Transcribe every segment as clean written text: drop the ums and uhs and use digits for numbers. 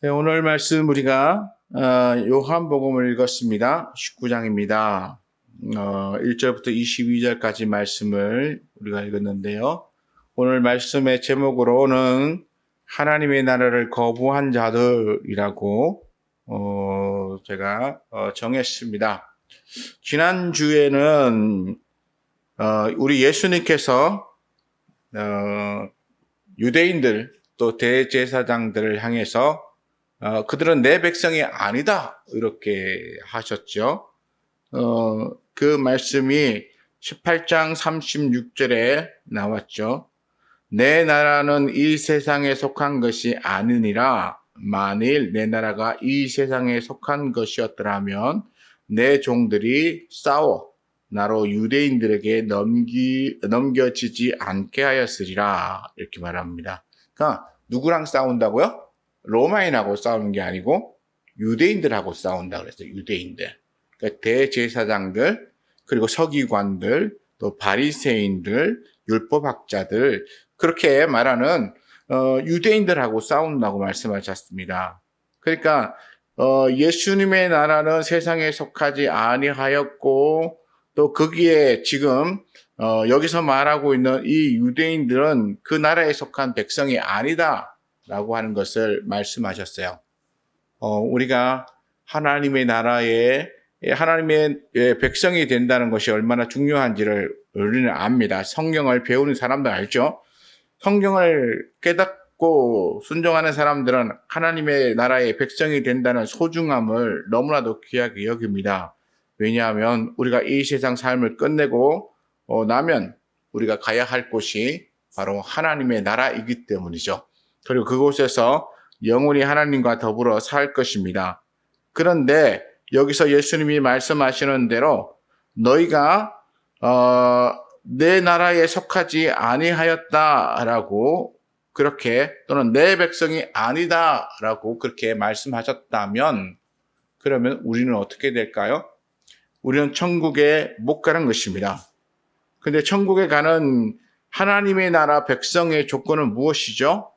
네, 오늘 말씀 우리가 요한복음을 읽었습니다. 19장입니다. 1절부터 22절까지 말씀을 우리가 읽었는데요. 오늘 말씀의 제목으로는 하나님의 나라를 거부한 자들이라고 제가 정했습니다. 지난주에는 우리 예수님께서 유대인들 또 대제사장들을 향해서 그들은 내 백성이 아니다 이렇게 하셨죠. 그 말씀이 18장 36절에 나왔죠. 내 나라는 이 세상에 속한 것이 아니니라. 만일 내 나라가 이 세상에 속한 것이었더라면 내 종들이 싸워 나로 유대인들에게 넘겨지지 않게 하였으리라 이렇게 말합니다. 그러니까 누구랑 싸운다고요? 로마인하고 싸우는 게 아니고 유대인들하고 싸운다 그랬어요. 유대인들. 그러니까 대제사장들, 그리고 서기관들, 또 바리새인들, 율법학자들 그렇게 말하는 유대인들하고 싸운다고 말씀하셨습니다. 그러니까 예수님의 나라는 세상에 속하지 아니하였고 또 거기에 지금 여기서 말하고 있는 이 유대인들은 그 나라에 속한 백성이 아니다 라고 하는 것을 말씀하셨어요. 우리가 하나님의 나라에 하나님의 백성이 된다는 것이 얼마나 중요한지를 우리는 압니다. 성경을 배우는 사람도 알죠. 성경을 깨닫고 순종하는 사람들은 하나님의 나라의 백성이 된다는 소중함을 너무나도 귀하게 여깁니다. 왜냐하면 우리가 이 세상 삶을 끝내고 나면 우리가 가야 할 곳이 바로 하나님의 나라이기 때문이죠. 그리고 그곳에서 영원히 하나님과 더불어 살 것입니다. 그런데 여기서 예수님이 말씀하시는 대로 너희가 내 나라에 속하지 아니하였다라고 그렇게 또는 내 백성이 아니다라고 그렇게 말씀하셨다면 그러면 우리는 어떻게 될까요? 우리는 천국에 못 가는 것입니다. 근데 천국에 가는 하나님의 나라 백성의 조건은 무엇이죠?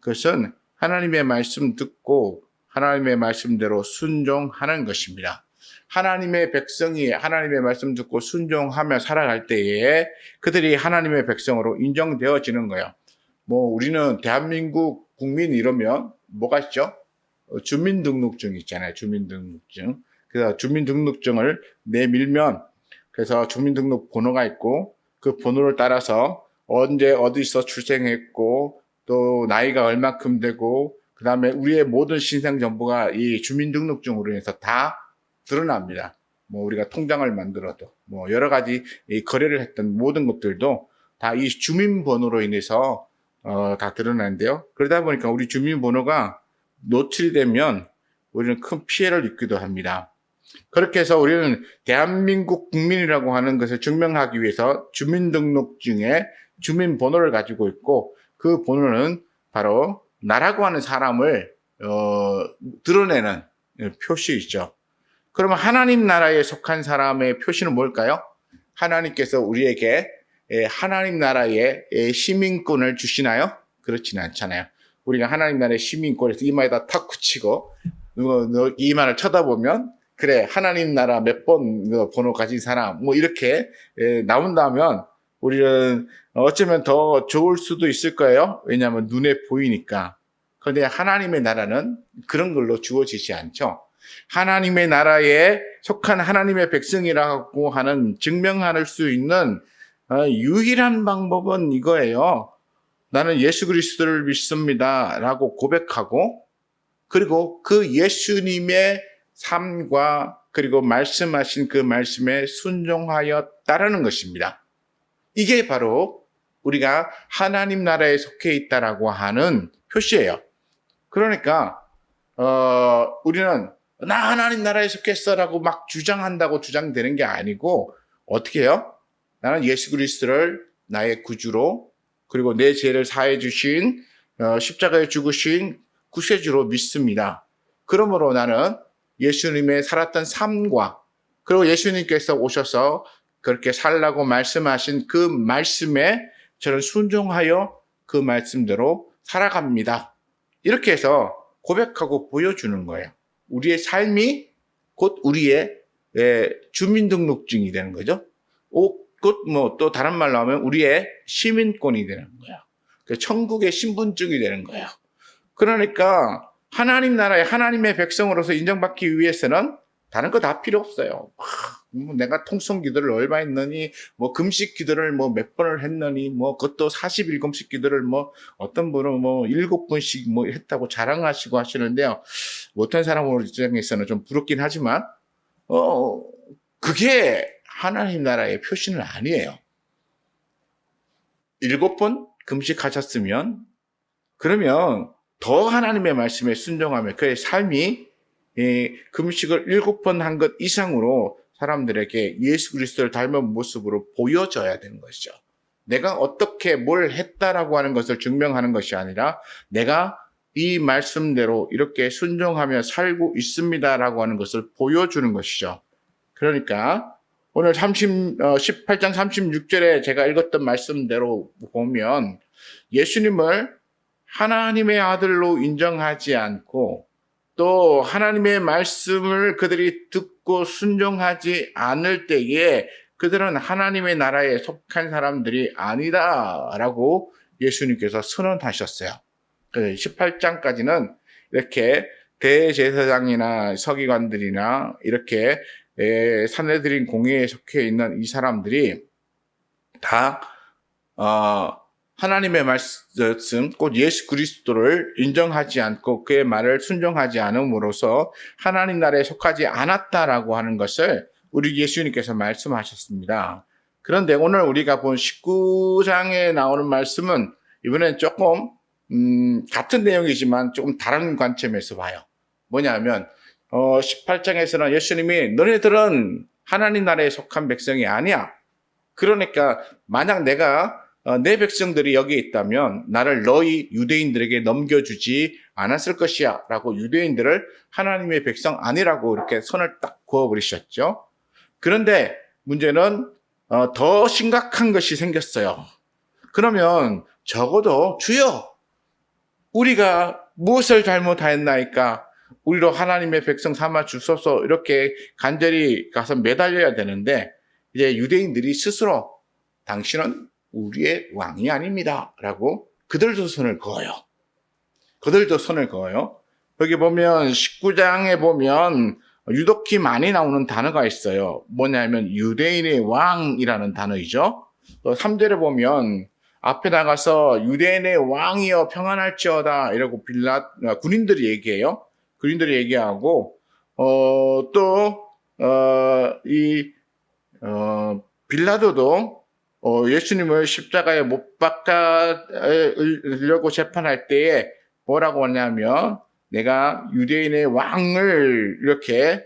그것은 하나님의 말씀 듣고 하나님의 말씀대로 순종하는 것입니다. 하나님의 백성이 하나님의 말씀 듣고 순종하며 살아갈 때에 그들이 하나님의 백성으로 인정되어지는 거예요. 우리는 대한민국 국민 이러면 뭐가 있죠? 주민등록증 있잖아요. 주민등록증. 그래서 주민등록증을 내밀면 그래서 주민등록 번호가 있고 그 번호를 따라서 언제 어디서 출생했고 또 나이가 얼마큼 되고 그 다음에 우리의 모든 신상 정보가 이 주민등록증으로 해서 다 드러납니다. 우리가 통장을 만들어도 여러 가지 이 거래를 했던 모든 것들도 다 이 주민번호로 인해서 다 드러나는데요. 그러다 보니까 우리 주민번호가 노출되면 우리는 큰 피해를 입기도 합니다. 그렇게 해서 우리는 대한민국 국민이라고 하는 것을 증명하기 위해서 주민등록증에 주민번호를 가지고 있고 그 번호는 바로 나라고 하는 사람을 드러내는 표시이죠. 그러면 하나님 나라에 속한 사람의 표시는 뭘까요? 하나님께서 우리에게 하나님 나라의 시민권을 주시나요? 그렇지는 않잖아요. 우리가 하나님 나라의 시민권에서 이마에다 탁 붙이고 이마를 쳐다보면 그래 하나님 나라 몇 번 번호 가진 사람 이렇게 나온다면 우리는 어쩌면 더 좋을 수도 있을 거예요. 왜냐하면 눈에 보이니까. 그런데 하나님의 나라는 그런 걸로 주어지지 않죠. 하나님의 나라에 속한 하나님의 백성이라고 하는 증명할 수 있는 유일한 방법은 이거예요. 나는 예수 그리스도를 믿습니다 라고 고백하고 그리고 그 예수님의 삶과 그리고 말씀하신 그 말씀에 순종하여 따르는 것입니다. 이게 바로 우리가 하나님 나라에 속해 있다라고 하는 표시예요. 그러니까 우리는 나 하나님 나라에 속했어라고 막 주장한다고 주장되는 게 아니고 어떻게 해요? 나는 예수 그리스도를 나의 구주로 그리고 내 죄를 사해 주신 십자가에 죽으신 구세주로 믿습니다. 그러므로 나는 예수님의 살았던 삶과 그리고 예수님께서 오셔서 그렇게 살라고 말씀하신 그 말씀에 저는 순종하여 그 말씀대로 살아갑니다. 이렇게 해서 고백하고 보여주는 거예요. 우리의 삶이 곧 우리의 주민등록증이 되는 곧 또 다른 말로 하면 우리의 시민권이 되는 거예요. 천국의 신분증이 되는 거예요. 그러니까 하나님 나라의 하나님의 백성으로서 인정받기 위해서는 다른 거 다 필요 없어요. 내가 통성 기도를 얼마 했느니, 금식 기도를 몇 번을 했느니, 그것도 41금식 기도를 어떤 분은 7번씩 했다고 자랑하시고 하시는데요. 못한 사람 입장에서는 좀 부럽긴 하지만, 그게 하나님 나라의 표시는 아니에요. 7번 금식하셨으면, 그러면 더 하나님의 말씀에 순종하며 그의 삶이 금식을 7번 한 것 이상으로 사람들에게 예수 그리스도를 닮은 모습으로 보여져야 되는 것이죠. 내가 어떻게 뭘 했다라고 하는 것을 증명하는 것이 아니라 내가 이 말씀대로 이렇게 순종하며 살고 있습니다라고 하는 것을 보여주는 것이죠. 그러니까 오늘 18장 36절에 제가 읽었던 말씀대로 보면 예수님을 하나님의 아들로 인정하지 않고 또 하나님의 말씀을 그들이 듣고 순종하지 않을 때에 그들은 하나님의 나라에 속한 사람들이 아니다라고 예수님께서 선언하셨어요. 18장까지는 이렇게 대제사장이나 서기관들이나 이렇게 산헤드린 공회에 속해 있는 이 사람들이 다 하나님의 말씀, 곧 예수 그리스도를 인정하지 않고 그의 말을 순종하지 않음으로써 하나님 나라에 속하지 않았다라고 하는 것을 우리 예수님께서 말씀하셨습니다. 그런데 오늘 우리가 본 19장에 나오는 말씀은 이번엔 조금 같은 내용이지만 조금 다른 관점에서 봐요. 뭐냐면 18장에서는 예수님이 너네들은 하나님 나라에 속한 백성이 아니야. 그러니까 만약 내가 내 백성들이 여기에 있다면 나를 너희 유대인들에게 넘겨주지 않았을 것이야 라고 유대인들을 하나님의 백성 아니라고 이렇게 선을 딱 그어버리셨죠. 그런데 문제는 더 심각한 것이 생겼어요. 그러면 적어도 주여 우리가 무엇을 잘못하였나이까 우리로 하나님의 백성 삼아 주소서 이렇게 간절히 가서 매달려야 되는데 이제 유대인들이 스스로 당신은 우리의 왕이 아닙니다 라고 그들도 선을 그어요. 여기 보면 19장에 보면 유독히 많이 나오는 단어가 있어요. 뭐냐면 유대인의 왕이라는 단어이죠. 3절에 보면 앞에 나가서 유대인의 왕이여 평안할지어다 이러고 군인들이 얘기해요. 군인들이 얘기하고 빌라도도 예수님을 십자가에 못 박으려고 재판할 때에 뭐라고 하냐면 내가 유대인의 왕을 이렇게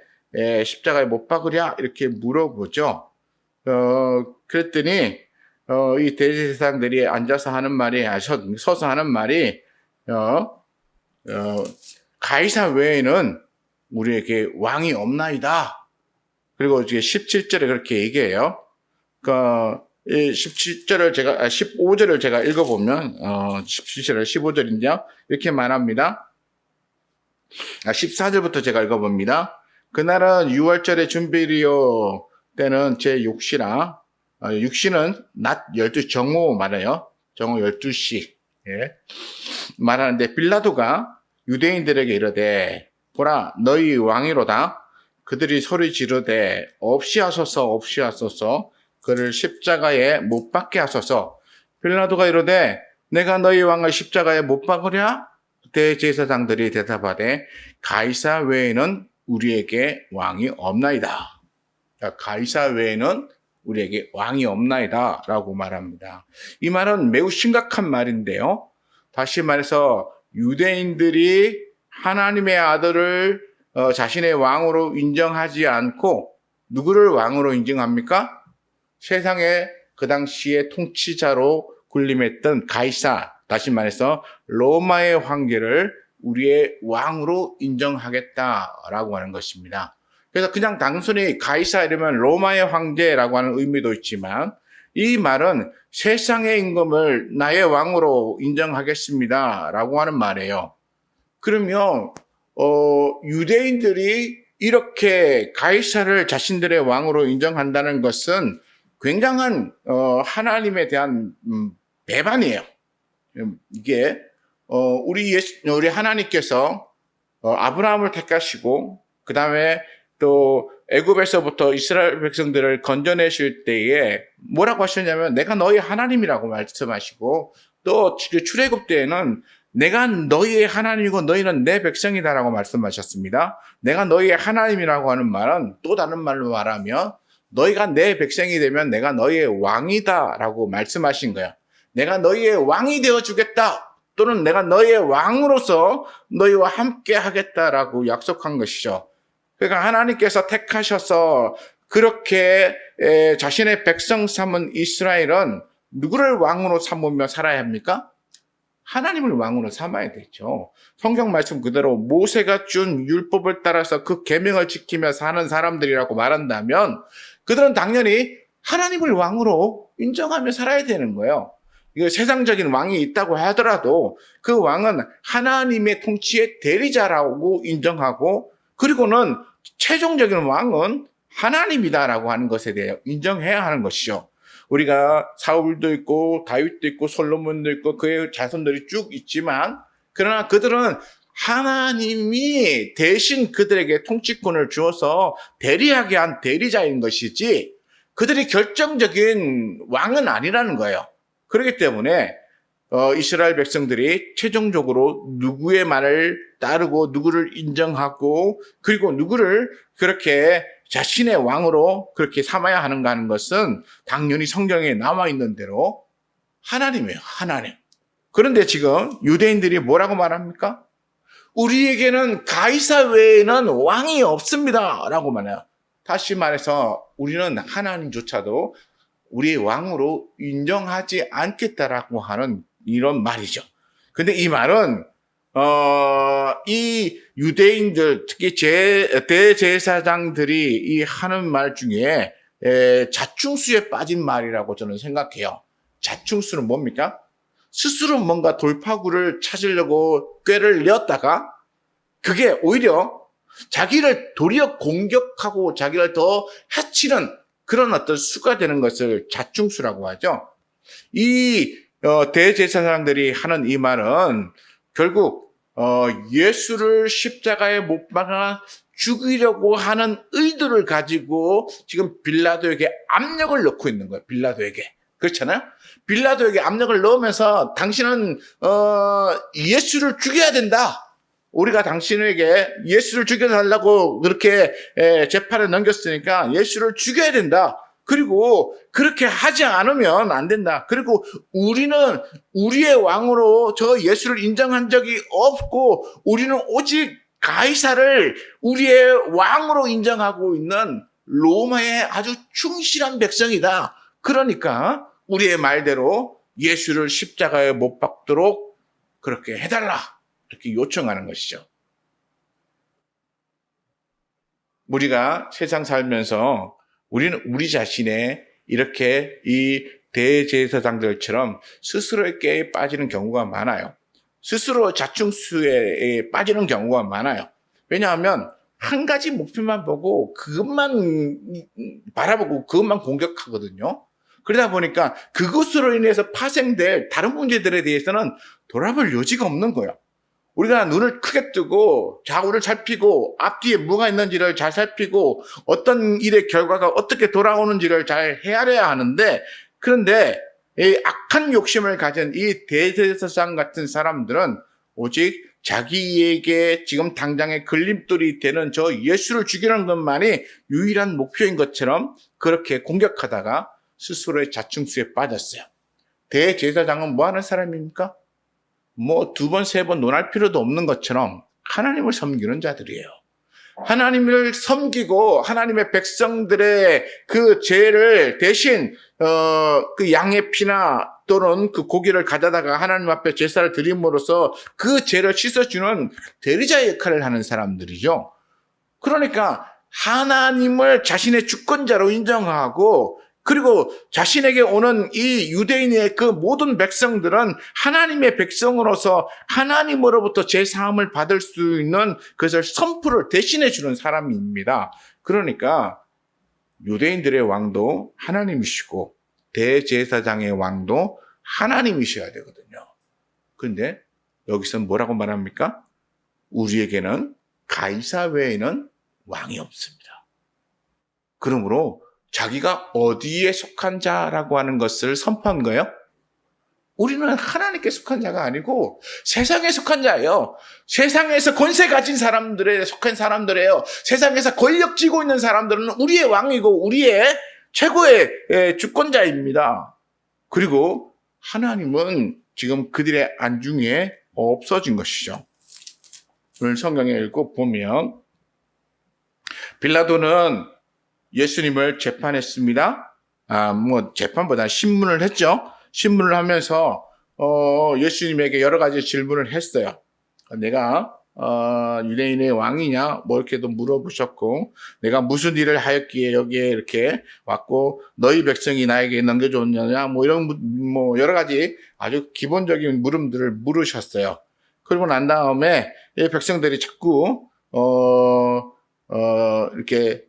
십자가에 못 박으랴 이렇게 물어보죠. 그랬더니 이 대제사장들이 앉아서 하는 말이 서서 하는 말이 가이사 외에는 우리에게 왕이 없나이다. 그리고 이제 17절에 그렇게 얘기해요. 15절을 제가 읽어보면 17절 15절인데요. 이렇게 말합니다. 14절부터 제가 읽어봅니다. 그날은 6월절의 준비리요 때는 제 6시라 육시는 낮 12 정오 말해요. 정오 12시 말하는데 빌라도가 유대인들에게 이르되 보라 너희 왕이로다. 그들이 소리 지르되 없이 하소서 그를 십자가에 못 박게 하소서. 빌라도가 이르되 내가 너희 왕을 십자가에 못 박으랴? 대제사장들이 대답하되 가이사 외에는 우리에게 왕이 없나이다. 가이사 외에는 우리에게 왕이 없나이다 라고 말합니다. 이 말은 매우 심각한 말인데요. 다시 말해서 유대인들이 하나님의 아들을 자신의 왕으로 인정하지 않고 누구를 왕으로 인정합니까? 세상의 그 당시의 통치자로 군림했던 가이사, 다시 말해서 로마의 황제를 우리의 왕으로 인정하겠다라고 하는 것입니다. 그래서 그냥 단순히 가이사 이러면 로마의 황제라고 하는 의미도 있지만 이 말은 세상의 임금을 나의 왕으로 인정하겠습니다라고 하는 말이에요. 그러면 유대인들이 이렇게 가이사를 자신들의 왕으로 인정한다는 것은 굉장한 하나님에 대한 배반이에요. 이게 우리 하나님께서 아브라함을 택하시고 그 다음에 또 애굽에서부터 이스라엘 백성들을 건져내실 때에 뭐라고 하셨냐면 내가 너희 하나님이라고 말씀하시고 또 출애굽 때에는 내가 너희의 하나님이고 너희는 내 백성이다라고 말씀하셨습니다. 내가 너희의 하나님이라고 하는 말은 또 다른 말로 말하면 너희가 내 백성이 되면 내가 너희의 왕이다라고 말씀하신 거야. 내가 너희의 왕이 되어주겠다 또는 내가 너희의 왕으로서 너희와 함께 하겠다라고 약속한 것이죠. 그러니까 하나님께서 택하셔서 그렇게 자신의 백성 삼은 이스라엘은 누구를 왕으로 삼으며 살아야 합니까? 하나님을 왕으로 삼아야 되죠. 성경 말씀 그대로 모세가 준 율법을 따라서 그 계명을 지키며 사는 사람들이라고 말한다면 그들은 당연히 하나님을 왕으로 인정하며 살아야 되는 거예요. 이거 세상적인 왕이 있다고 하더라도 그 왕은 하나님의 통치의 대리자라고 인정하고 그리고는 최종적인 왕은 하나님이다라고 하는 것에 대해 인정해야 하는 것이죠. 우리가 사울도 있고 다윗도 있고 솔로몬도 있고 그의 자손들이 쭉 있지만 그러나 그들은 하나님이 대신 그들에게 통치권을 주어서 대리하게 한 대리자인 것이지 그들이 결정적인 왕은 아니라는 거예요. 그렇기 때문에 이스라엘 백성들이 최종적으로 누구의 말을 따르고 누구를 인정하고 그리고 누구를 그렇게 자신의 왕으로 그렇게 삼아야 하는가 하는 것은 당연히 성경에 나와 있는 대로 하나님이에요. 하나님. 그런데 지금 유대인들이 뭐라고 말합니까? 우리에게는 가이사 외에는 왕이 없습니다 라고 말해요. 다시 말해서 우리는 하나님조차도 우리의 왕으로 인정하지 않겠다라고 하는 이런 말이죠. 근데 이 말은 이 유대인들 특히 대제사장들이 이 하는 말 중에 자충수에 빠진 말이라고 저는 생각해요. 자충수는 뭡니까? 스스로 뭔가 돌파구를 찾으려고 꾀를 내었다가 그게 오히려 자기를 도리어 공격하고 자기를 더 해치는 그런 어떤 수가 되는 것을 자충수라고 하죠. 이 대제사장들이 하는 이 말은 결국 예수를 십자가에 못 박아 죽이려고 하는 의도를 가지고 지금 빌라도에게 압력을 넣고 있는 거예요. 빌라도에게. 그렇잖아요? 빌라도에게 압력을 넣으면서 당신은 예수를 죽여야 된다. 우리가 당신에게 예수를 죽여달라고 그렇게 재판에 넘겼으니까 예수를 죽여야 된다. 그리고 그렇게 하지 않으면 안 된다. 그리고 우리는 우리의 왕으로 저 예수를 인정한 적이 없고 우리는 오직 가이사를 우리의 왕으로 인정하고 있는 로마의 아주 충실한 백성이다. 그러니까 우리의 말대로 예수를 십자가에 못 박도록 그렇게 해달라. 이렇게 요청하는 것이죠. 우리가 세상 살면서 우리는 우리 자신의 이렇게 이 대제사장들처럼 스스로의 깨에 빠지는 경우가 많아요. 스스로 자충수에 빠지는 경우가 많아요. 왜냐하면 한 가지 목표만 보고 그것만 바라보고 그것만 공격하거든요. 그러다 보니까 그것으로 인해서 파생될 다른 문제들에 대해서는 돌아볼 여지가 없는 거예요. 우리가 눈을 크게 뜨고 좌우를 살피고 앞뒤에 뭐가 있는지를 잘 살피고 어떤 일의 결과가 어떻게 돌아오는지를 잘 헤아려야 하는데 그런데 이 악한 욕심을 가진 이 대제사장 같은 사람들은 오직 자기에게 지금 당장의 걸림돌이 되는 저 예수를 죽이는 것만이 유일한 목표인 것처럼 그렇게 공격하다가 스스로의 자충수에 빠졌어요. 대제사장은 뭐 하는 사람입니까? 뭐 두 번, 세 번 논할 필요도 없는 것처럼 하나님을 섬기는 자들이에요. 하나님을 섬기고 하나님의 백성들의 그 죄를 대신 그 양의 피나 또는 그 고기를 가져다가 하나님 앞에 제사를 드림으로써 그 죄를 씻어주는 대리자의 역할을 하는 사람들이죠. 그러니까 하나님을 자신의 주권자로 인정하고 그리고 자신에게 오는 이 유대인의 그 모든 백성들은 하나님의 백성으로서 하나님으로부터 제사함을 받을 수 있는 그것을 선포를 대신해 주는 사람입니다. 그러니까 유대인들의 왕도 하나님이시고 대제사장의 왕도 하나님이셔야 되거든요. 그런데 여기서 뭐라고 말합니까? 우리에게는 가이사 외에는 왕이 없습니다. 그러므로 자기가 어디에 속한 자라고 하는 것을 선포한 거예요? 우리는 하나님께 속한 자가 아니고 세상에 속한 자예요. 세상에서 권세 가진 사람들에 속한 사람들이에요. 세상에서 권력 쥐고 있는 사람들은 우리의 왕이고 우리의 최고의 주권자입니다. 그리고 하나님은 지금 그들의 안중에 없어진 것이죠. 오늘 성경에 읽고 보면 빌라도는 예수님을 재판했습니다. 재판보다 신문을 했죠. 신문을 하면서 예수님에게 여러 가지 질문을 했어요. 내가 유대인의 왕이냐 뭐 이렇게도 물어보셨고, 내가 무슨 일을 하였기에 여기에 이렇게 왔고 너희 백성이 나에게 넘겨줬느냐 뭐 이런 뭐 여러 가지 아주 기본적인 물음들을 물으셨어요. 그리고 난 다음에 이 백성들이 자꾸 이렇게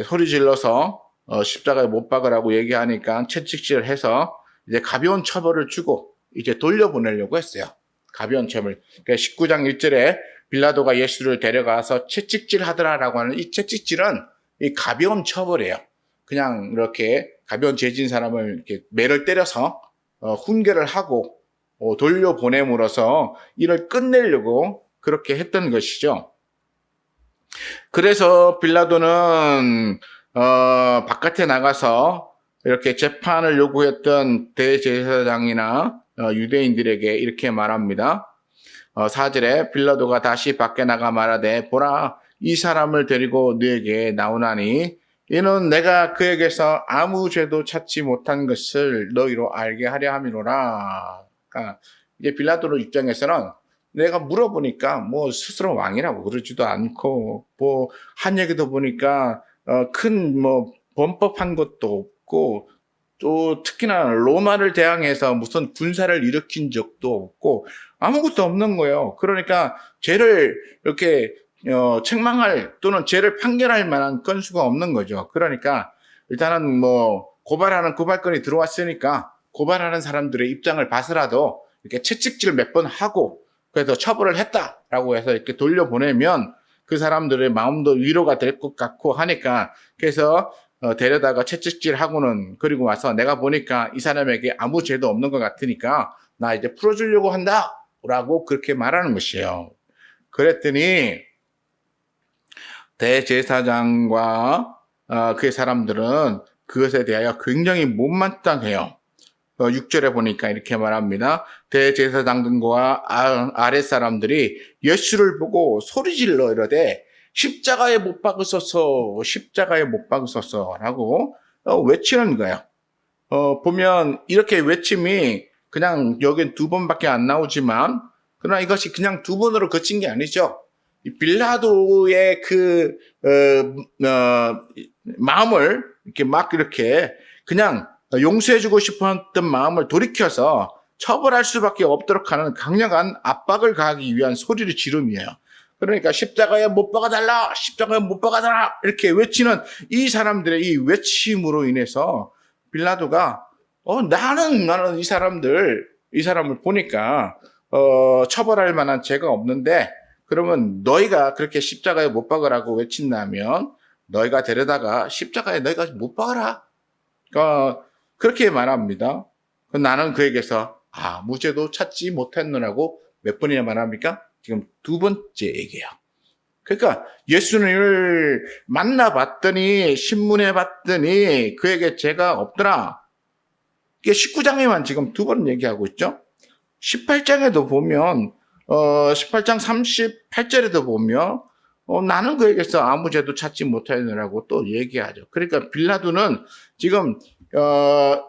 소리 질러서 십자가에 못 박으라고 얘기하니까 채찍질을 해서 이제 가벼운 처벌을 주고 이제 돌려보내려고 했어요. 가벼운 처벌. 그러니까 19장 1절에 빌라도가 예수를 데려가서 채찍질 하더라라고 하는 이 채찍질은 이 가벼운 처벌이에요. 그냥 이렇게 가벼운 죄진 사람을 이렇게 매를 때려서 훈계를 하고 돌려보냄으로써 이를 끝내려고 그렇게 했던 것이죠. 그래서 빌라도는 바깥에 나가서 이렇게 재판을 요구했던 대제사장이나 유대인들에게 이렇게 말합니다. 4절에 빌라도가 다시 밖에 나가 말하되 보라, 이 사람을 데리고 너에게 나오나니 이는 내가 그에게서 아무 죄도 찾지 못한 것을 너희로 알게 하려 함이로라. 그러니까 이제 빌라도 입장에서는 내가 물어보니까 뭐 스스로 왕이라고 그러지도 않고 뭐 한 얘기도 보니까 큰 뭐 범법한 것도 없고 또 특히나 로마를 대항해서 무슨 군사를 일으킨 적도 없고 아무것도 없는 거예요. 그러니까 죄를 이렇게 책망할 또는 죄를 판결할 만한 건수가 없는 거죠. 그러니까 일단은 뭐 고발하는 고발건이 들어왔으니까 고발하는 사람들의 입장을 봐서라도 이렇게 채찍질 몇 번 하고 그래서 처벌을 했다라고 해서 이렇게 돌려보내면 그 사람들의 마음도 위로가 될 것 같고 하니까 그래서 데려다가 채찍질하고는 그리고 와서 내가 보니까 이 사람에게 아무 죄도 없는 것 같으니까 나 이제 풀어주려고 한다라고 그렇게 말하는 것이에요. 그랬더니 대제사장과 그 사람들은 그것에 대하여 굉장히 못마땅해요. 6절에 보니까 이렇게 말합니다. 대제사장들과 아랫사람들이 예수를 보고 소리질러 이러되 십자가에 못 박으소서, 십자가에 못 박으소서라고 외치는 거예요. 보면 이렇게 외침이 그냥 여긴 2번밖에 안 나오지만 그러나 이것이 그냥 2번으로 그친 게 아니죠. 빌라도의 그 마음을 이렇게 막 이렇게 그냥 용서해주고 싶었던 마음을 돌이켜서 처벌할 수밖에 없도록 하는 강력한 압박을 가하기 위한 소리를 지름이에요. 그러니까 십자가에 못 박아달라, 십자가에 못 박아달라 이렇게 외치는 이 사람들의 이 외침으로 인해서 빌라도가 나는 이 사람을 보니까 처벌할 만한 죄가 없는데 그러면 너희가 그렇게 십자가에 못 박으라고 외친다면 너희가 데려다가 십자가에 너희가 못 박아라. 그렇게 말합니다. 나는 그에게서 아무 죄도 찾지 못했느라고 몇 번이나 말합니까? 지금 2번째 얘기예요. 그러니까 예수님을 만나봤더니 신문해봤더니 그에게 죄가 없더라. 이게 19장에만 지금 2번 얘기하고 있죠. 18장에도 보면 18장 38절에도 보면 나는 그에게서 아무 죄도 찾지 못하느라고 또 얘기하죠. 그러니까 빌라도는 지금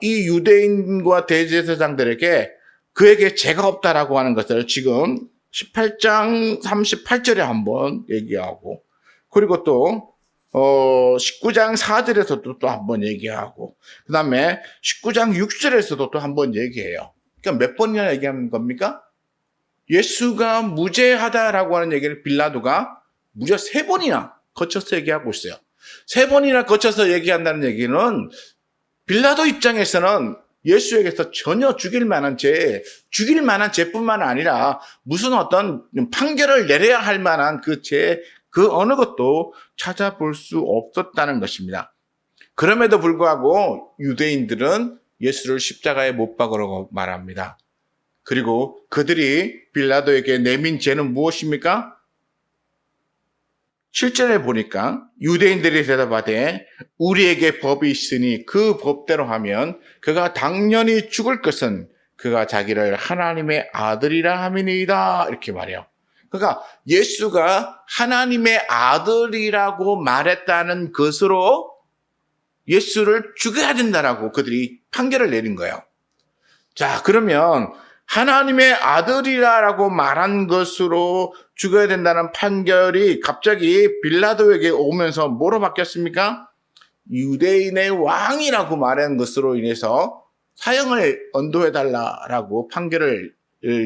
이 유대인과 대제사장들에게 그에게 죄가 없다라고 하는 것을 지금 18장 38절에 한번 얘기하고 그리고 또 19장 4절에서도 또 한 번 얘기하고, 그 다음에 19장 6절에서도 또 한 번 얘기해요. 그러니까 몇 번이나 얘기하는 겁니까? 예수가 무죄하다라고 하는 얘기를 빌라도가 무려 3번이나 거쳐서 얘기하고 있어요. 3번이나 거쳐서 얘기한다는 얘기는 빌라도 입장에서는 예수에게서 전혀 죽일 만한 죄뿐만 아니라 무슨 어떤 판결을 내려야 할 만한 그 죄, 그 어느 것도 찾아볼 수 없었다는 것입니다. 그럼에도 불구하고 유대인들은 예수를 십자가에 못 박으라고 말합니다. 그리고 그들이 빌라도에게 내민 죄는 무엇입니까? 7절에 보니까 유대인들이 대답하되 우리에게 법이 있으니 그 법대로 하면 그가 당연히 죽을 것은 그가 자기를 하나님의 아들이라 함이니이다. 이렇게 말해요. 그러니까 예수가 하나님의 아들이라고 말했다는 것으로 예수를 죽여야 된다라고 그들이 판결을 내린 거예요. 자, 그러면 하나님의 아들이라고 말한 것으로 죽어야 된다는 판결이 갑자기 빌라도에게 오면서 뭐로 바뀌었습니까? 유대인의 왕이라고 말한 것으로 인해서 사형을 언도해달라고 판결을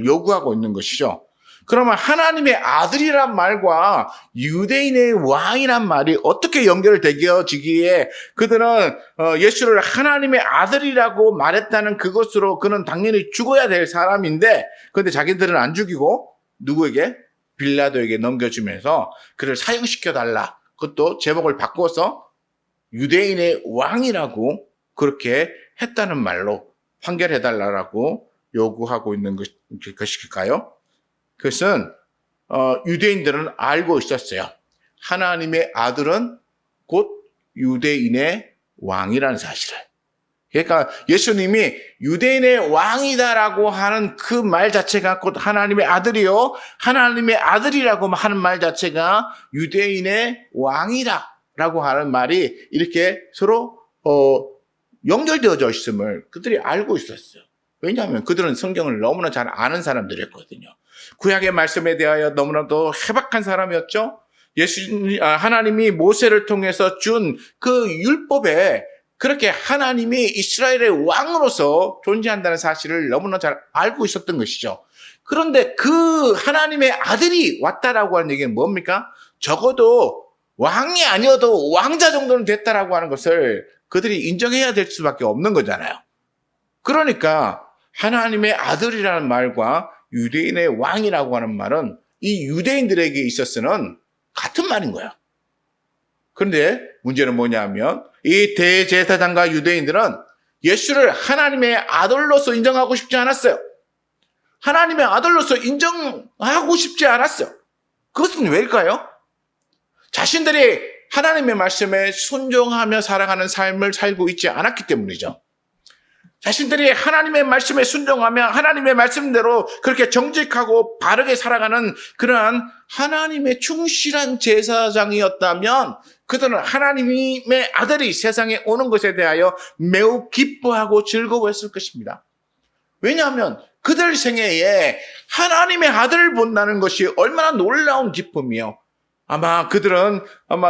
요구하고 있는 것이죠. 그러면 하나님의 아들이란 말과 유대인의 왕이란 말이 어떻게 연결되어지기에 그들은 예수를 하나님의 아들이라고 말했다는 그것으로 그는 당연히 죽어야 될 사람인데 그런데 자기들은 안 죽이고 누구에게? 빌라도에게 넘겨주면서 그를 사형시켜달라. 그것도 제목을 바꿔서 유대인의 왕이라고 그렇게 했다는 말로 판결해달라고 요구하고 있는 것일까요? 그것은 유대인들은 알고 있었어요. 하나님의 아들은 곧 유대인의 왕이라는 사실을. 그러니까 예수님이 유대인의 왕이다라고 하는 그 말 자체가 곧 하나님의 아들이요. 하나님의 아들이라고 하는 말 자체가 유대인의 왕이다라고 하는 말이 이렇게 서로 연결되어져 있음을 그들이 알고 있었어요. 왜냐하면 그들은 성경을 너무나 잘 아는 사람들이었거든요. 구약의 말씀에 대하여 너무나도 해박한 사람이었죠. 하나님이 모세를 통해서 준 그 율법에 그렇게 하나님이 이스라엘의 왕으로서 존재한다는 사실을 너무나 잘 알고 있었던 것이죠. 그런데 그 하나님의 아들이 왔다라고 하는 얘기는 뭡니까? 적어도 왕이 아니어도 왕자 정도는 됐다라고 하는 것을 그들이 인정해야 될 수밖에 없는 거잖아요. 그러니까 하나님의 아들이라는 말과 유대인의 왕이라고 하는 말은 이 유대인들에게 있어서는 같은 말인 거야. 그런데 문제는 뭐냐면 이 대제사장과 유대인들은 예수를 하나님의 아들로서 인정하고 싶지 않았어요. 하나님의 아들로서 인정하고 싶지 않았어요. 그것은 왜일까요? 자신들이 하나님의 말씀에 순종하며 살아가는 삶을 살고 있지 않았기 때문이죠. 자신들이 하나님의 말씀에 순종하며 하나님의 말씀대로 그렇게 정직하고 바르게 살아가는 그러한 하나님의 충실한 제사장이었다면 그들은 하나님의 아들이 세상에 오는 것에 대하여 매우 기뻐하고 즐거워했을 것입니다. 왜냐하면 그들 생애에 하나님의 아들을 본다는 것이 얼마나 놀라운 기쁨이요. 그들은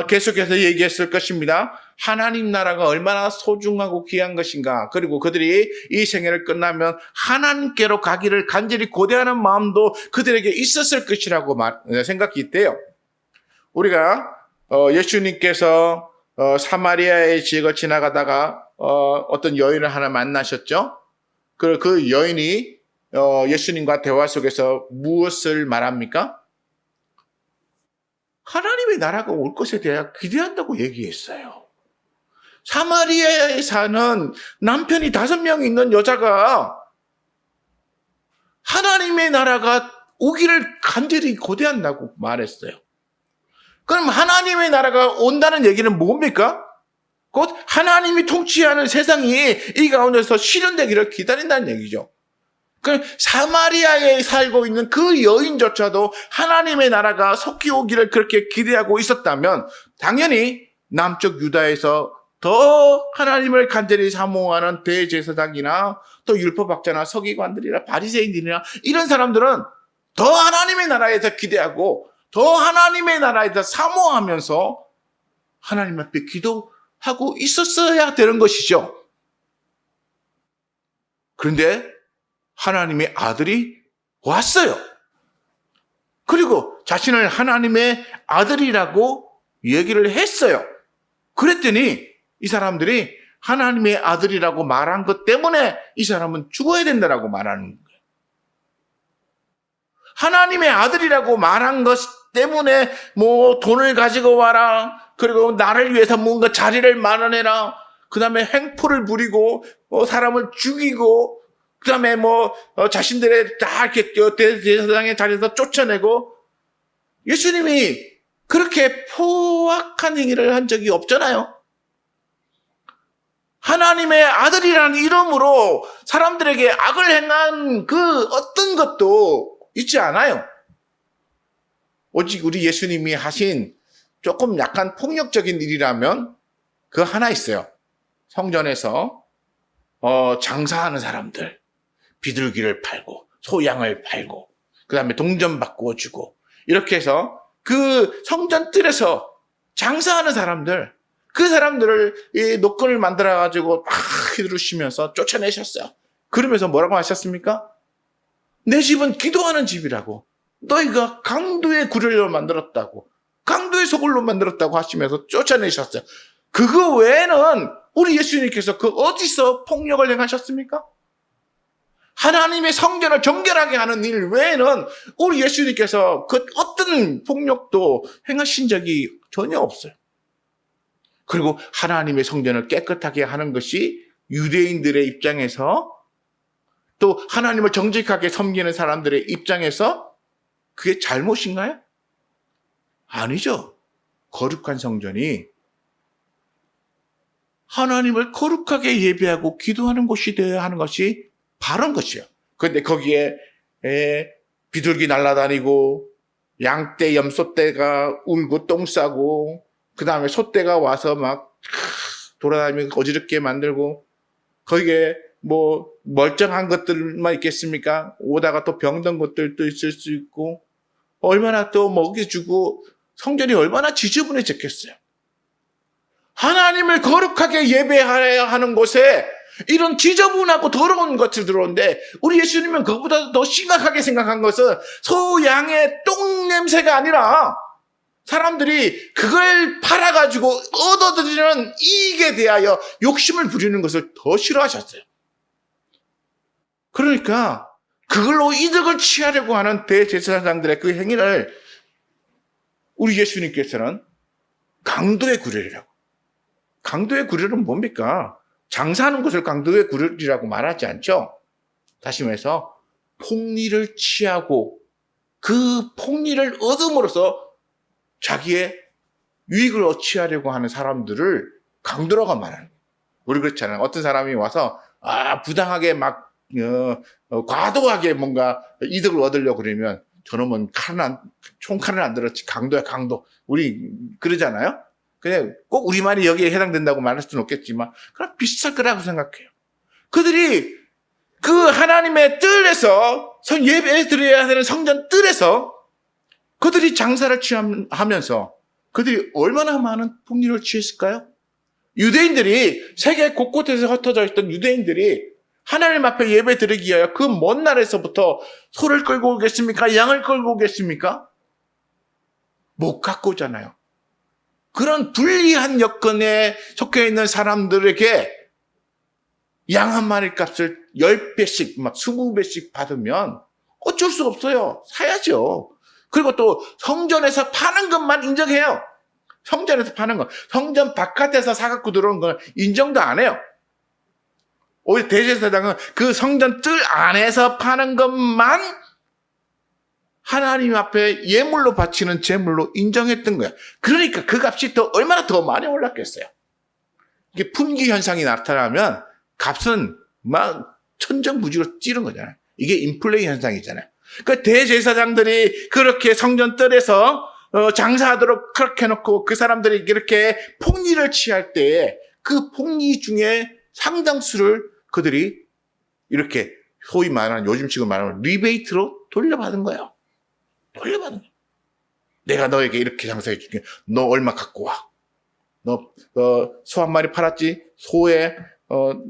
계속해서 얘기했을 것입니다. 하나님 나라가 얼마나 소중하고 귀한 것인가. 그리고 그들이 이 생애를 끝나면 하나님께로 가기를 간절히 고대하는 마음도 그들에게 있었을 것이라고 생각이 있대요. 우리가 예수님께서 사마리아의 지역을 지나가다가 어떤 여인을 하나 만나셨죠. 그 여인이 예수님과 대화 속에서 무엇을 말합니까? 하나님의 나라가 올 것에 대해 기대한다고 얘기했어요. 사마리아에 사는 남편이 5명 있는 여자가 하나님의 나라가 오기를 간절히 고대한다고 말했어요. 그럼 하나님의 나라가 온다는 얘기는 뭡니까? 곧 하나님이 통치하는 세상이 이 가운데서 실현되기를 기다린다는 얘기죠. 사마리아에 살고 있는 그 여인조차도 하나님의 나라가 속히 오기를 그렇게 기대하고 있었다면 당연히 남쪽 유다에서 더 하나님을 간절히 사모하는 대제사장이나 또 율법학자나 서기관들이나 바리새인들이나 이런 사람들은 더 하나님의 나라에서 기대하고 더 하나님의 나라에서 사모하면서 하나님 앞에 기도하고 있었어야 되는 것이죠. 그런데 하나님의 아들이 왔어요. 그리고 자신을 하나님의 아들이라고 얘기를 했어요. 그랬더니 이 사람들이 하나님의 아들이라고 말한 것 때문에 이 사람은 죽어야 된다라고 말하는 거예요. 하나님의 아들이라고 말한 것 때문에 뭐 돈을 가지고 와라, 그리고 나를 위해서 뭔가 자리를 마련해라, 그 다음에 횡포를 부리고 사람을 죽이고, 그 다음에 자신들의 다 이렇게 대제사장의 자리에서 쫓아내고, 예수님이 그렇게 포악한 행위를 한 적이 없잖아요. 하나님의 아들이라는 이름으로 사람들에게 악을 행한 그 어떤 것도 있지 않아요. 오직 우리 예수님이 하신 조금 약간 폭력적인 일이라면 그 하나 있어요. 성전에서 장사하는 사람들, 비둘기를 팔고 소양을 팔고 그 다음에 동전 바꾸어주고 이렇게 해서 그 성전 뜰에서 장사하는 사람들, 그 사람들을 이 노끈을 만들어가지고 막 휘두르시면서 쫓아내셨어요. 그러면서 뭐라고 하셨습니까? 내 집은 기도하는 집이라고, 너희가 강도의 구례로 만들었다고, 강도의 소굴로 만들었다고 하시면서 쫓아내셨어요. 그거 외에는 우리 예수님께서 그 어디서 폭력을 행하셨습니까? 하나님의 성전을 정결하게 하는 일 외에는 우리 예수님께서 그 어떤 폭력도 행하신 적이 전혀 없어요. 그리고 하나님의 성전을 깨끗하게 하는 것이 유대인들의 입장에서, 또 하나님을 정직하게 섬기는 사람들의 입장에서 그게 잘못인가요? 아니죠. 거룩한 성전이 하나님을 거룩하게 예배하고 기도하는 곳이 되어야 하는 것이 바른 것이에요. 그런데 거기에 비둘기 날아다니고 양떼, 염소떼가 울고 똥 싸고 그 다음에 소떼가 와서 막 돌아다니면서 어지럽게 만들고, 거기에 멀쩡한 것들만 있겠습니까? 오다가 또 병든 것들도 있을 수 있고, 얼마나 또 먹여주고, 성전이 얼마나 지저분해졌겠어요. 하나님을 거룩하게 예배해야 하는 곳에 이런 지저분하고 더러운 것들 들어오는데, 우리 예수님은 그것보다 더 심각하게 생각한 것은 소, 양의 똥 냄새가 아니라 사람들이 그걸 팔아가지고 얻어들이는 이익에 대하여 욕심을 부리는 것을 더 싫어하셨어요. 그러니까 그걸로 이득을 취하려고 하는 대제사장들의 그 행위를 우리 예수님께서는 강도의 구례라고. 강도의 구례는 뭡니까? 장사하는 것을 강도의 구례라고 말하지 않죠. 다시 말해서 폭리를 취하고 그 폭리를 얻음으로써 자기의 유익을 취하려고 하는 사람들을 강도라고 말하는 거예요. 우리 그렇잖아요. 어떤 사람이 와서 부당하게 막 과도하게 뭔가 이득을 얻으려고 그러면 저놈은 총칼을 안 들었지, 강도야 강도. 우리 그러잖아요. 그냥 꼭 우리말이 여기에 해당된다고 말할 수는 없겠지만 그럼 비슷할 거라고 생각해요. 그들이 그 하나님의 뜰에서 예배 드려야 되는 성전 뜰에서 그들이 장사를 취하면서 그들이 얼마나 많은 폭리를 취했을까요? 유대인들이, 세계 곳곳에서 흩어져 있던 유대인들이 하나님 앞에 예배 드리기 위하여 그 먼 나라에서부터 소를 끌고 오겠습니까? 양을 끌고 오겠습니까? 못 갖고 오잖아요. 그런 불리한 여건에 속해 있는 사람들에게 양 한 마리 값을 10배씩, 막 20배씩 받으면 어쩔 수 없어요. 사야죠. 그리고 또 성전에서 파는 것만 인정해요. 성전에서 파는 거. 성전 바깥에서 사갖고 들어온 건 인정도 안 해요. 오히려 대제사장은 그 성전 뜰 안에서 파는 것만 하나님 앞에 예물로 바치는 제물로 인정했던 거야. 그러니까 그 값이 얼마나 더 많이 올랐겠어요. 이게 품귀 현상이 나타나면 값은 막 천정부지로 뛰는 거잖아요. 이게 인플레이 현상이잖아요. 그 대제사장들이 그렇게 성전 뜰에서 장사하도록 그렇게 해놓고 그 사람들이 이렇게 폭리를 취할 때에 그 폭리 중에 상당수를 그들이 이렇게 소위 말하는, 요즘식으로 말하면 리베이트로 돌려받은 거예요. 돌려받은 거예요. 내가 너에게 이렇게 장사해 줄게. 너 얼마 갖고 와. 너 소 한 마리 팔았지? 소의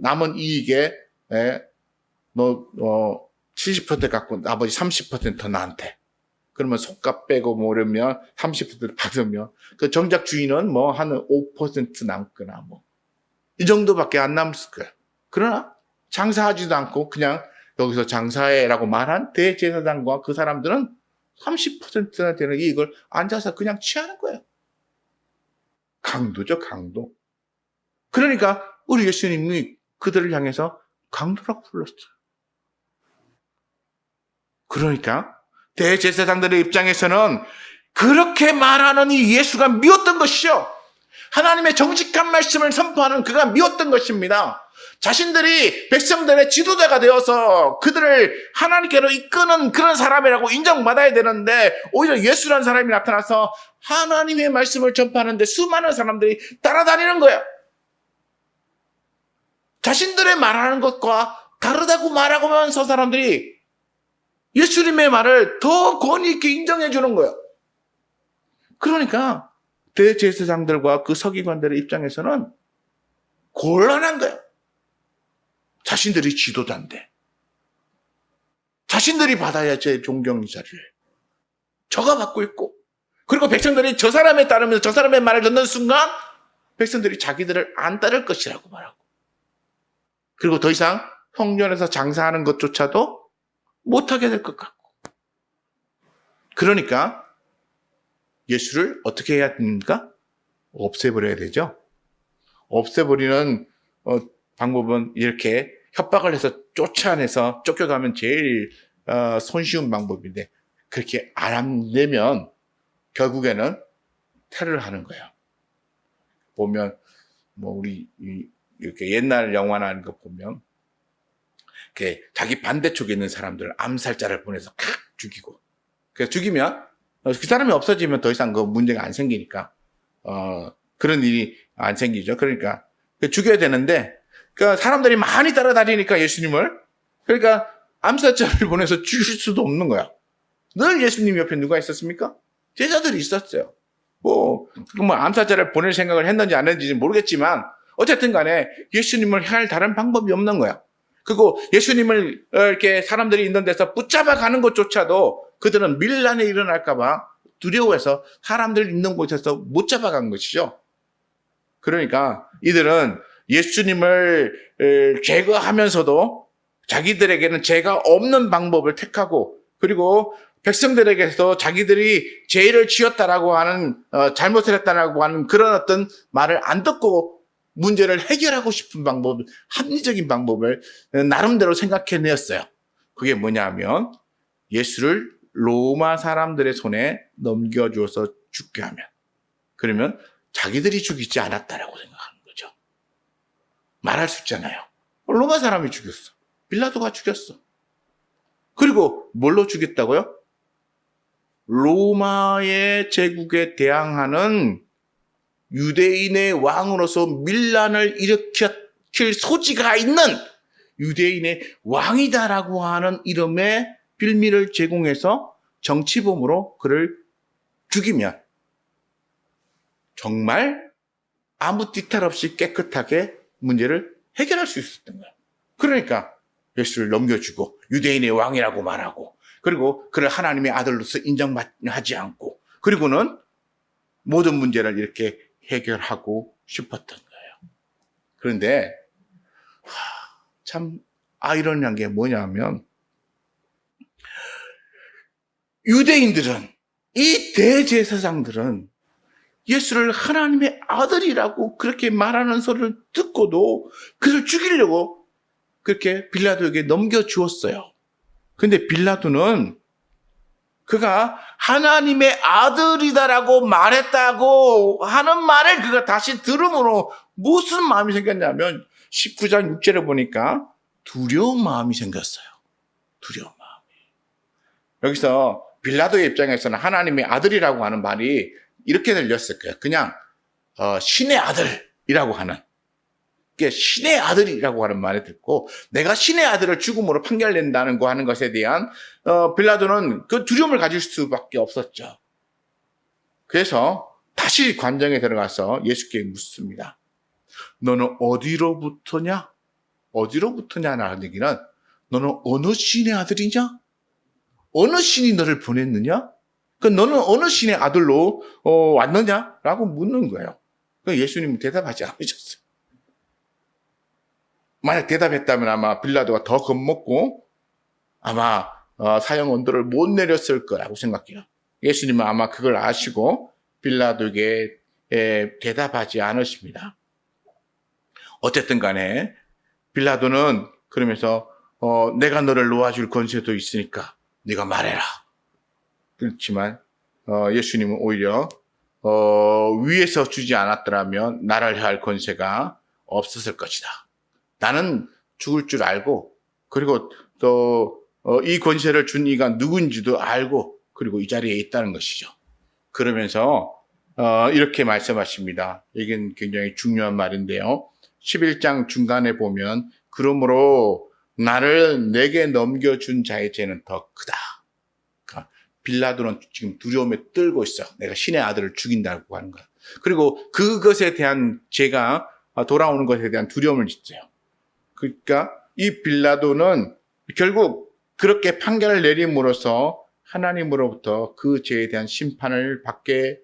남은 이익에 너 70% 갖고 나머지 30% 나한테. 그러면 속값 빼고 모르면 30% 받으면 그 정작 주인은 뭐 한 5% 남거나 뭐 이 정도밖에 안 남을 거야. 그러나 장사하지도 않고 그냥 여기서 장사해라고 말한 대제사장과 그 사람들은 30%나 되는 이익을 앉아서 그냥 취하는 거예요. 강도죠, 강도. 그러니까 우리 예수님이 그들을 향해서 강도라고 불렀어요. 그러니까 대제사장들의 입장에서는 그렇게 말하는 이 예수가 미웠던 것이죠. 하나님의 정직한 말씀을 선포하는 그가 미웠던 것입니다. 자신들이 백성들의 지도자가 되어서 그들을 하나님께로 이끄는 그런 사람이라고 인정받아야 되는데 오히려 예수라는 사람이 나타나서 하나님의 말씀을 전파하는데 수많은 사람들이 따라다니는 거예요. 자신들의 말하는 것과 다르다고 말하고 하면서 사람들이 예수님의 말을 더 권위 있게 인정해 주는 거예요. 그러니까 대제사장들과 그 서기관들의 입장에서는 곤란한 거예요. 자신들이 지도자인데 자신들이 받아야 제 존경 자리를 저가 받고 있고 그리고 백성들이 저 사람에 따르면서 저 사람의 말을 듣는 순간 백성들이 자기들을 안 따를 것이라고 말하고 그리고 더 이상 성전에서 장사하는 것조차도 못하게 될 것 같고 그러니까 예수를 어떻게 해야 됩니까? 없애버려야 되죠. 없애버리는 방법은 이렇게 협박을 해서 쫓아내서 쫓겨가면 제일 손쉬운 방법인데 그렇게 안 되면 결국에는 테러를 하는 거예요. 보면 뭐 우리 이렇게 옛날 영화나 하는 거 보면 이렇게 자기 반대쪽에 있는 사람들을 암살자를 보내서 칵 죽이고 그래서 죽이면 그 사람이 없어지면 더 이상 그 문제가 안 생기니까 그런 일이 안 생기죠. 그러니까 죽여야 되는데 그 사람들이 많이 따라다니니까 예수님을 그러니까 암살자를 보내서 죽일 수도 없는 거야. 늘 예수님 옆에 누가 있었습니까? 제자들이 있었어요. 뭐 암살자를 보낼 생각을 했는지 안 했는지 모르겠지만 어쨌든 간에 예수님을 할 다른 방법이 없는 거야. 그리고 예수님을 이렇게 사람들이 있는 데서 붙잡아 가는 것조차도 그들은 밀란이 일어날까봐 두려워해서 사람들 있는 곳에서 못 잡아간 것이죠. 그러니까 이들은 예수님을 제거하면서도 자기들에게는 죄가 없는 방법을 택하고 그리고 백성들에게서 자기들이 죄를 지었다라고 하는 잘못을 했다라고 하는 그런 어떤 말을 안 듣고 문제를 해결하고 싶은 방법, 합리적인 방법을 나름대로 생각해내었어요. 그게 뭐냐면 예수를 로마 사람들의 손에 넘겨주어서 죽게 하면 그러면 자기들이 죽이지 않았다라고 생각하는 거죠. 말할 수 있잖아요. 로마 사람이 죽였어. 빌라도가 죽였어. 그리고 뭘로 죽였다고요? 로마의 제국에 대항하는 유대인의 왕으로서 밀란을 일으킬 소지가 있는 유대인의 왕이다라고 하는 이름의 빌미를 제공해서 정치범으로 그를 죽이면 정말 아무 뒤탈 없이 깨끗하게 문제를 해결할 수 있었던 거예요. 그러니까 예수를 넘겨주고 유대인의 왕이라고 말하고 그리고 그를 하나님의 아들로서 인정하지 않고 그리고는 모든 문제를 이렇게 해결하고 싶었던 거예요. 그런데 참 아이러니한 게 뭐냐면 유대인들은 이 대제사장들은 예수를 하나님의 아들이라고 그렇게 말하는 소리를 듣고도 그를 죽이려고 그렇게 빌라도에게 넘겨주었어요. 근데 빌라도는 그가 하나님의 아들이다라고 말했다고 하는 말을 그가 다시 들음으로 무슨 마음이 생겼냐면 19장 6절에 보니까 두려운 마음이 생겼어요. 두려운 마음이. 여기서 빌라도의 입장에서는 하나님의 아들이라고 하는 말이 이렇게 들렸을 거예요. 그냥 신의 아들이라고 하는 신의 아들이라고 하는 말을 듣고 내가 신의 아들을 죽음으로 판결된다는 거 하는 것에 대한 빌라도는 그 두려움을 가질 수밖에 없었죠. 그래서 다시 관정에 들어가서 예수께 묻습니다. 너는 어디로부터냐? 어디로부터냐라는 얘기는 너는 어느 신의 아들이냐? 어느 신이 너를 보냈느냐? 너는 어느 신의 아들로 왔느냐? 라고 묻는 거예요. 예수님은 대답하지 않으셨어요. 만약 대답했다면 아마 빌라도가 더 겁먹고 아마 사형 언도를 못 내렸을 거라고 생각해요. 예수님은 아마 그걸 아시고 빌라도에게 대답하지 않으십니다. 어쨌든 간에 빌라도는 그러면서 내가 너를 놓아줄 권세도 있으니까 네가 말해라. 그렇지만 예수님은 오히려 위에서 주지 않았더라면 나를 할 권세가 없었을 것이다. 나는 죽을 줄 알고 그리고 또 이 권세를 준 이가 누군지도 알고 그리고 이 자리에 있다는 것이죠. 그러면서 이렇게 말씀하십니다. 이건 굉장히 중요한 말인데요. 11장 중간에 보면 그러므로 나를 내게 넘겨준 자의 죄는 더 크다. 그러니까 빌라도는 지금 두려움에 떨고 있어. 내가 신의 아들을 죽인다고 하는 거야. 그리고 그것에 대한 죄가 돌아오는 것에 대한 두려움을 짓어요. 그러니까 이 빌라도는 결국 그렇게 판결을 내림으로써 하나님으로부터 그 죄에 대한 심판을 받게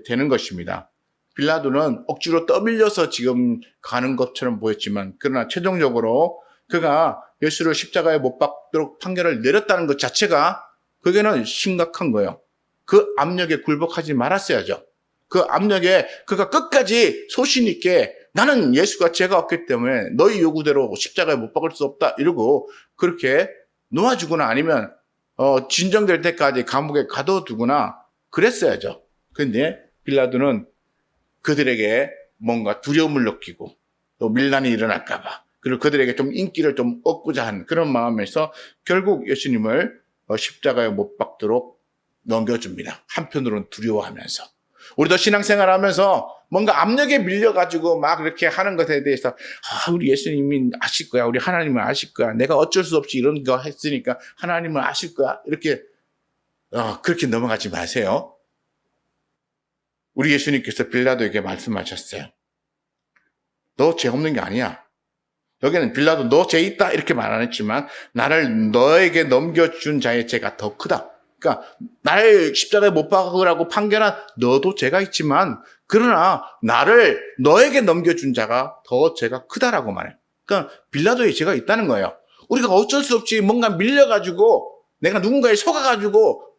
되는 것입니다. 빌라도는 억지로 떠밀려서 지금 가는 것처럼 보였지만 그러나 최종적으로 그가 예수를 십자가에 못 박도록 판결을 내렸다는 것 자체가 그게는 심각한 거예요. 그 압력에 굴복하지 말았어야죠. 그 압력에 그가 끝까지 소신 있게 나는 예수가 죄가 없기 때문에 너희 요구대로 십자가에 못 박을 수 없다 이러고 그렇게 놓아주거나 아니면 진정될 때까지 감옥에 가둬두거나 그랬어야죠. 그런데 빌라도는 그들에게 뭔가 두려움을 느끼고 또 밀란이 일어날까 봐 그리고 그들에게 좀 인기를 좀 얻고자 한 그런 마음에서 결국 예수님을 십자가에 못 박도록 넘겨줍니다. 한편으로는 두려워하면서. 우리도 신앙생활하면서 뭔가 압력에 밀려가지고 막 이렇게 하는 것에 대해서 우리 예수님이 아실 거야. 우리 하나님은 아실 거야. 내가 어쩔 수 없이 이런 거 했으니까 하나님은 아실 거야. 이렇게 그렇게 넘어가지 마세요. 우리 예수님께서 빌라도에게 말씀하셨어요. 너 죄 없는 게 아니야. 여기는 빌라도 너 죄 있다 이렇게 말 안 했지만 나를 너에게 넘겨준 자의 죄가 더 크다. 그러니까 나를 십자가에 못 박으라고 판결한 너도 죄가 있지만 그러나 나를 너에게 넘겨준 자가 더 죄가 크다라고 말해요. 그러니까 빌라도의 죄가 있다는 거예요. 우리가 어쩔 수 없이 뭔가 밀려가지고 내가 누군가에 속아가지고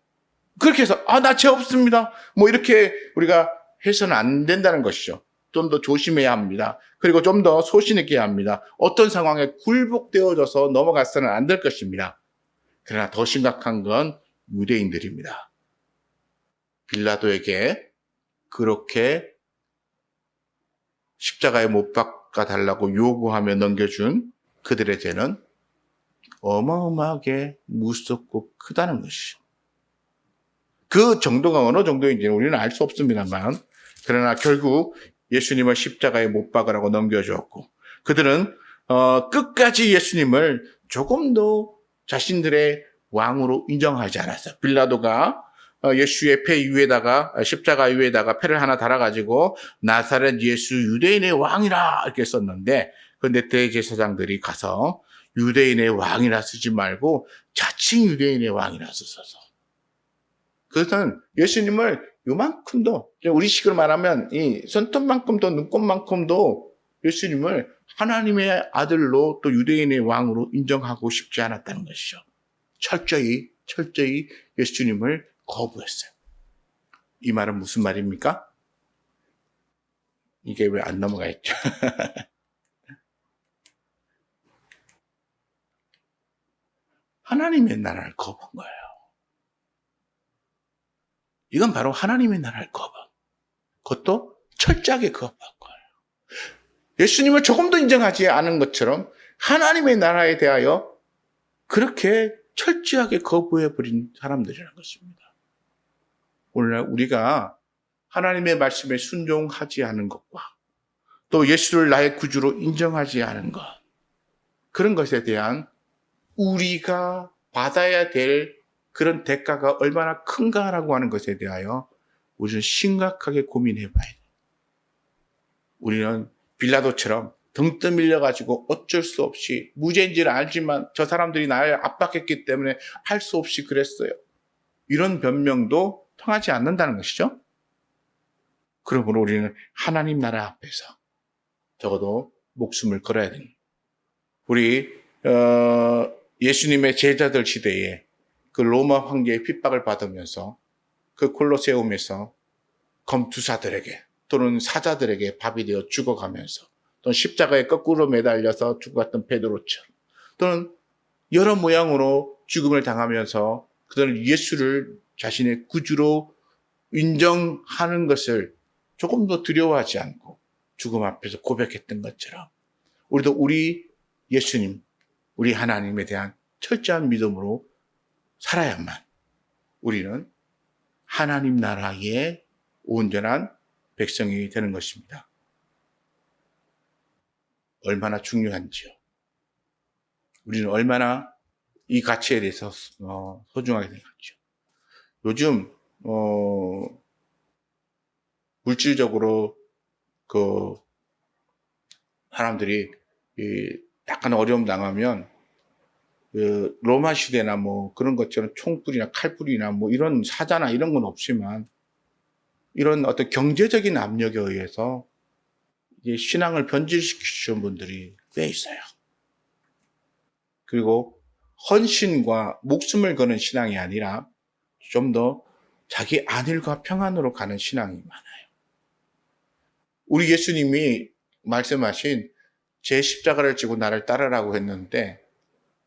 그렇게 해서 나 죄 없습니다. 뭐 이렇게 우리가 해서는 안 된다는 것이죠. 좀 더 조심해야 합니다. 그리고 좀 더 소신 있게 해야 합니다. 어떤 상황에 굴복되어져서 넘어가서는 안 될 것입니다. 그러나 더 심각한 건 유대인들입니다. 빌라도에게 그렇게 십자가에 못 박아달라고 요구하며 넘겨준 그들의 죄는 어마어마하게 무섭고 크다는 것이죠. 그 정도가 어느 정도인지는 우리는 알 수 없습니다만 그러나 결국 예수님을 십자가에 못 박으라고 넘겨주었고 그들은 끝까지 예수님을 조금도 자신들의 왕으로 인정하지 않았어요. 빌라도가 예수의 배 위에다가 십자가 위에다가 패를 하나 달아가지고 나사렛 예수 유대인의 왕이라 이렇게 썼는데 그런데 대제사장들이 가서 유대인의 왕이라 쓰지 말고 자칭 유대인의 왕이라 써서 그것은 예수님을 요만큼도 우리 식으로 말하면 이 손톱만큼도 눈곱만큼도 예수님을 하나님의 아들로 또 유대인의 왕으로 인정하고 싶지 않았다는 것이죠. 철저히 예수님을 거부했어요. 이 말은 무슨 말입니까? 이게 왜 안 넘어가 있죠? 하나님의 나라를 거부한 거예요. 이건 바로 하나님의 나라를 거부. 그것도 철저하게 거부한 거예요. 예수님을 조금도 인정하지 않은 것처럼 하나님의 나라에 대하여 그렇게 철저하게 거부해버린 사람들이라는 것입니다. 오늘날 우리가 하나님의 말씀에 순종하지 않은 것과 또 예수를 나의 구주로 인정하지 않은 것, 그런 것에 대한 우리가 받아야 될 그런 대가가 얼마나 큰가라고 하는 것에 대하여 우리는 심각하게 고민해 봐야 돼요. 우리는 빌라도처럼 등 떠밀려가지고 어쩔 수 없이 무죄인지는 알지만 저 사람들이 나를 압박했기 때문에 할 수 없이 그랬어요. 이런 변명도 통하지 않는다는 것이죠. 그러므로 우리는 하나님 나라 앞에서 적어도 목숨을 걸어야 됩니다. 우리 예수님의 제자들 시대에 그 로마 황제의 핍박을 받으면서 그 콜로세움에서 검투사들에게 또는 사자들에게 밥이 되어 죽어가면서 또는 십자가에 거꾸로 매달려서 죽어갔던 베드로처럼 또는 여러 모양으로 죽음을 당하면서 그들은 예수를 자신의 구주로 인정하는 것을 조금 더 두려워하지 않고 죽음 앞에서 고백했던 것처럼 우리도 우리 예수님, 우리 하나님에 대한 철저한 믿음으로 살아야만 우리는 하나님 나라의 온전한 백성이 되는 것입니다. 얼마나 중요한지요. 우리는 얼마나 이 가치에 대해서 소중하게 생각하죠. 요즘 물질적으로 그 사람들이 약간 어려움 당하면 그 로마 시대나 뭐 그런 것처럼 총불이나 칼불이나 뭐 이런 사자나 이런 건 없지만 이런 어떤 경제적인 압력에 의해서 이제 신앙을 변질시키시는 분들이 꽤 있어요. 그리고 헌신과 목숨을 거는 신앙이 아니라 좀 더 자기 안일과 평안으로 가는 신앙이 많아요. 우리 예수님이 말씀하신 제 십자가를 지고 나를 따르라고 했는데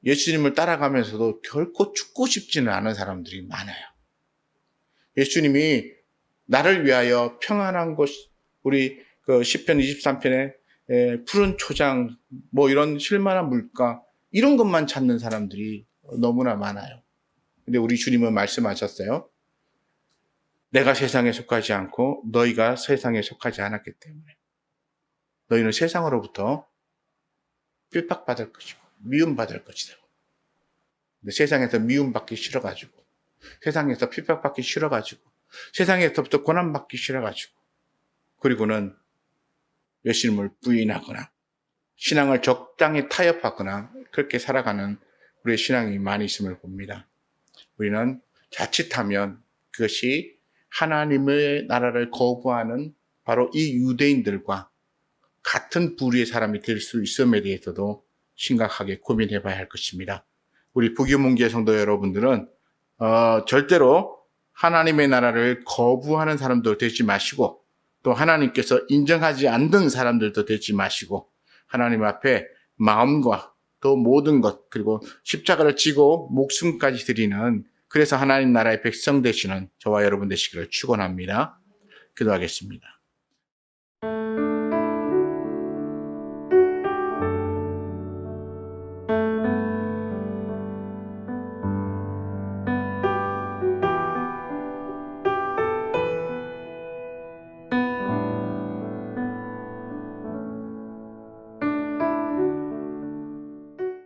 예수님을 따라가면서도 결코 죽고 싶지는 않은 사람들이 많아요. 예수님이 나를 위하여 평안한 곳, 우리 그 시편 23편에 푸른 초장, 뭐 이런 쉴만한 물가, 이런 것만 찾는 사람들이 너무나 많아요. 근데 우리 주님은 말씀하셨어요. 내가 세상에 속하지 않고 너희가 세상에 속하지 않았기 때문에 너희는 세상으로부터 핍박받을 것이고 미움받을 것이다. 근데 세상에서 미움받기 싫어가지고 세상에서 핍박받기 싫어가지고 세상에서부터 고난받기 싫어가지고 그리고는 예수님을 부인하거나 신앙을 적당히 타협하거나 그렇게 살아가는 우리의 신앙이 많이 있음을 봅니다. 우리는 자칫하면 그것이 하나님의 나라를 거부하는 바로 이 유대인들과 같은 부류의 사람이 될 수 있음에 대해서도 심각하게 고민해 봐야 할 것입니다. 우리 북유문교회 성도 여러분들은 절대로 하나님의 나라를 거부하는 사람도 되지 마시고 또 하나님께서 인정하지 않는 사람들도 되지 마시고 하나님 앞에 마음과 또 모든 것 그리고 십자가를 지고 목숨까지 드리는 그래서 하나님 나라의 백성 되시는 저와 여러분 되시기를 축원합니다. 기도하겠습니다.